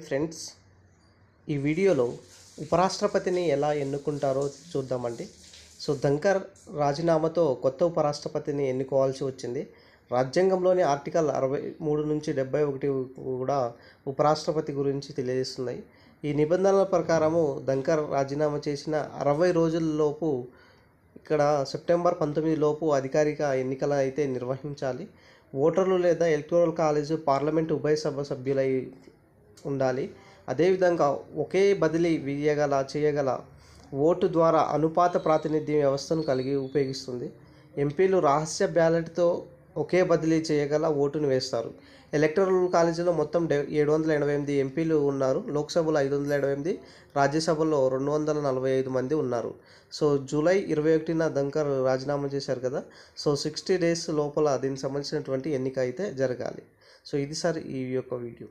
Friends, ఈ వీడియోలో ఉపరాష్ట్రపతిని ఎలా ఎన్నుకుంటారో చూద్దామండి. ధంకర్ రాజీనామాతో కొత్త ఉపరాష్ట్రపతిని ఎన్నుకోవాల్సి వచ్చింది. రాజ్యాంగంలోని ఆర్టికల్ 63 నుంచి 71 కూడా ఉపరాష్ట్రపతి గురించి తెలియజేస్తున్నాయి. ఈ నిబంధనల ప్రకారము ధంకర్ రాజీనామా చేసిన 60 రోజుల్లోపు ఇక్కడ సెప్టెంబర్ 19 లోపు అధికారిక ఎన్నికలు అయితే నిర్వహించాలి. ఓటర్లు లేదా ఎలక్టోరల్ కాలేజు పార్లమెంటు ఉభయ సభ సభ్యులై ఉండాలి. అదేవిధంగా ఒకే బదిలీ చేయగల ఓటు ద్వారా అనుపాత ప్రాతినిధ్య వ్యవస్థను ఉపయోగిస్తుంది. ఎంపీలు రహస్య బ్యాలెట్తో ఒకే బదిలీ చేయగల ఓటును వేస్తారు. ఎలక్టోరల్ కాలేజీలో మొత్తం 788 ఎంపీలు ఉన్నారు. లోక్సభలో 578, రాజ్యసభలో 245 మంది ఉన్నారు. జూలై 21న ధంకర్ రాజీనామా చేశారు కదా. 60 డేస్ లోపల దీనికి సంబంధించినటువంటి ఎన్నిక అయితే జరగాలి. ఇది సార్ ఈ యొక్క వీడియో.